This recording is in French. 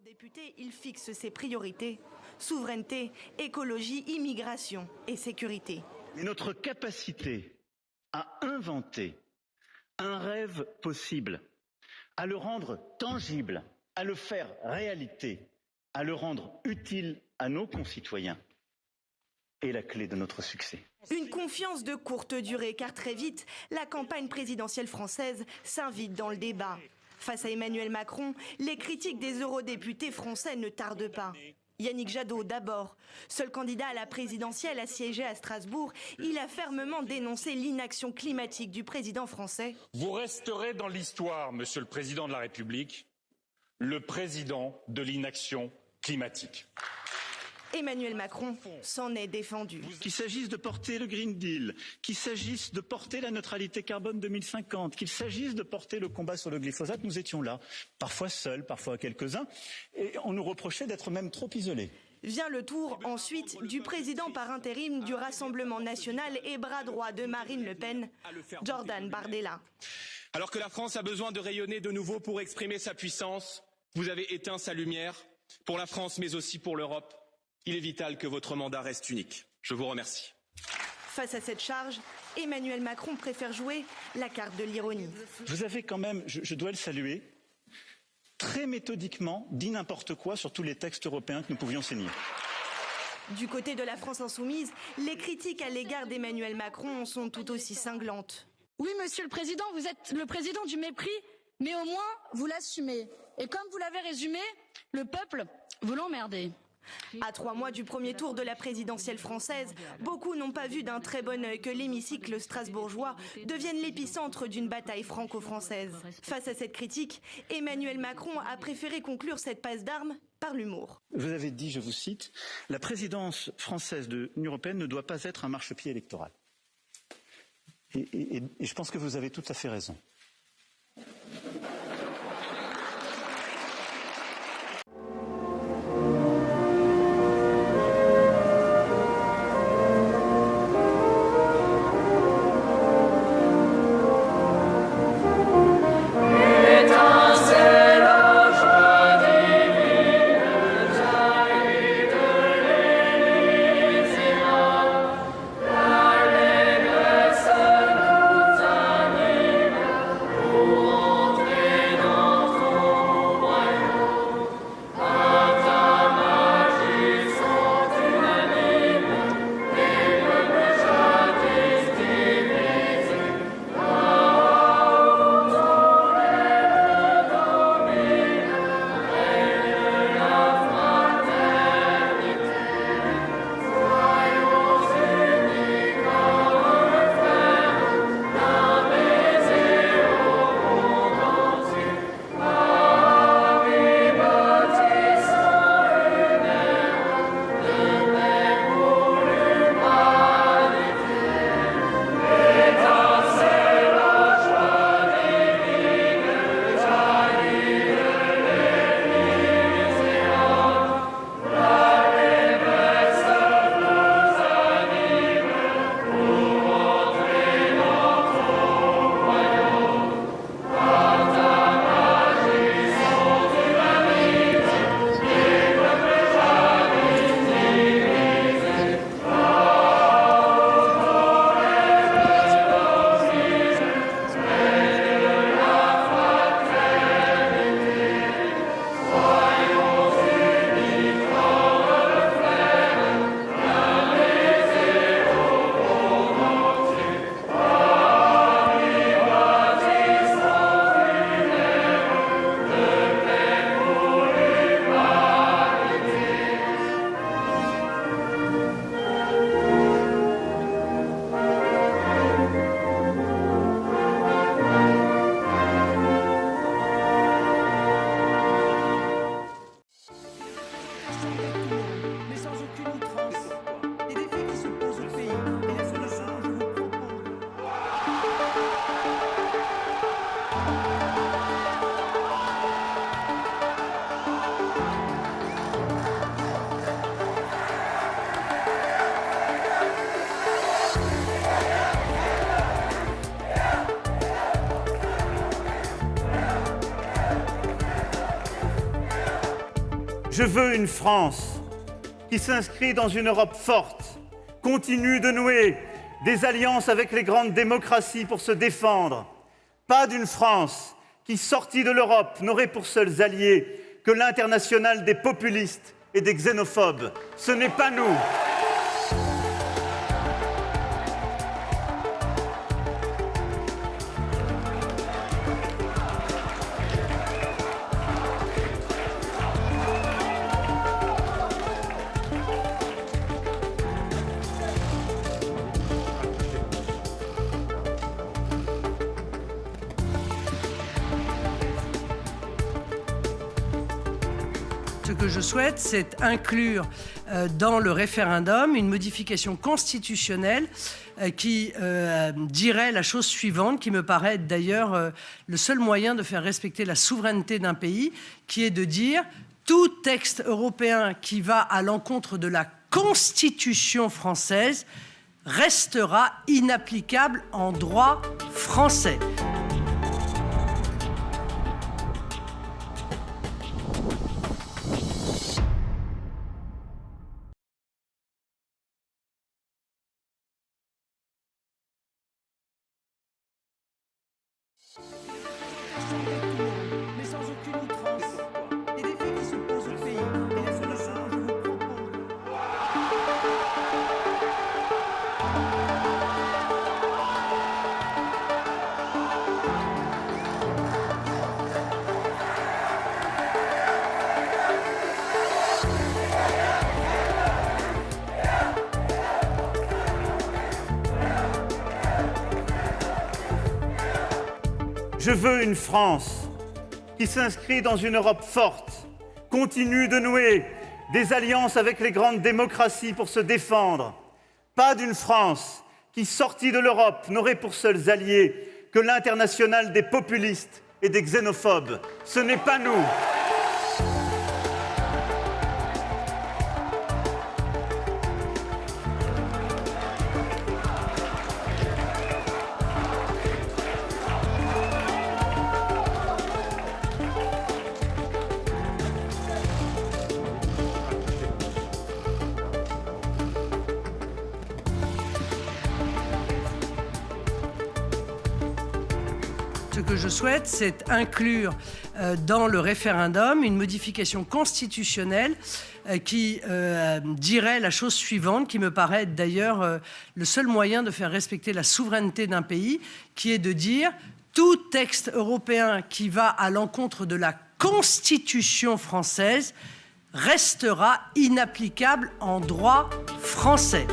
Député, il fixe ses priorités, souveraineté, écologie, immigration et sécurité. Et notre capacité à inventer un rêve possible, à le rendre tangible, à le faire réalité, à le rendre utile à nos concitoyens est la clé de notre succès. Une confiance de courte durée, car très vite, la campagne présidentielle française s'invite dans le débat. Face à Emmanuel Macron, les critiques des eurodéputés français ne tardent pas. Yannick Jadot d'abord. Seul candidat à la présidentielle à siéger à Strasbourg, il a fermement dénoncé l'inaction climatique du président français. Vous resterez dans l'histoire, Monsieur le Président de la République, le président de l'inaction climatique. Emmanuel Macron s'en est défendu. Qu'il s'agisse de porter le Green Deal, qu'il s'agisse de porter la neutralité carbone 2050, qu'il s'agisse de porter le combat sur le glyphosate, nous étions là, parfois seuls, parfois quelques-uns, et on nous reprochait d'être même trop isolés. Vient le tour ensuite du président par intérim du Rassemblement national et bras droit de Marine Le Pen, Jordan Bardella. Alors que la France a besoin de rayonner de nouveau pour exprimer sa puissance, vous avez éteint sa lumière, pour la France mais aussi pour l'Europe. Il est vital que votre mandat reste unique. Je vous remercie. Face à cette charge, Emmanuel Macron préfère jouer la carte de l'ironie. Vous avez quand même, je dois le saluer, très méthodiquement dit n'importe quoi sur tous les textes européens que nous pouvions signer. Du côté de la France insoumise, les critiques à l'égard d'Emmanuel Macron sont tout aussi cinglantes. Oui, Monsieur le Président, vous êtes le président du mépris, mais au moins vous l'assumez. Et comme vous l'avez résumé, le peuple, vous l'emmerdez. À 3 mois du premier tour de la présidentielle française, beaucoup n'ont pas vu d'un très bon œil que l'hémicycle strasbourgeois devienne l'épicentre d'une bataille franco-française. Face à cette critique, Emmanuel Macron a préféré conclure cette passe d'armes par l'humour. Vous avez dit, je vous cite, « La présidence française de l'Union européenne ne doit pas être un marchepied électoral ». Et je pense que vous avez tout à fait raison. Je veux une France qui s'inscrit dans une Europe forte, continue de nouer des alliances avec les grandes démocraties pour se défendre. Pas d'une France qui, sortie de l'Europe, n'aurait pour seuls alliés que l'internationale des populistes et des xénophobes. Ce n'est pas nous. Ce que je souhaite, c'est inclure dans le référendum une modification constitutionnelle qui dirait la chose suivante, qui me paraît être d'ailleurs le seul moyen de faire respecter la souveraineté d'un pays, qui est de dire tout texte européen qui va à l'encontre de la Constitution française restera inapplicable en droit français. Mais sans aucune outrance. Les défis qui se posent au pays et les solutions que je vous propose. Je veux une France qui s'inscrit dans une Europe forte, continue de nouer des alliances avec les grandes démocraties pour se défendre. Pas d'une France qui, sortie de l'Europe, n'aurait pour seuls alliés que l'internationale des populistes et des xénophobes. Ce n'est pas nous. Ce que je souhaite, c'est inclure dans le référendum une modification constitutionnelle qui dirait la chose suivante, qui me paraît être d'ailleurs le seul moyen de faire respecter la souveraineté d'un pays, qui est de dire tout texte européen qui va à l'encontre de la Constitution française restera inapplicable en droit français.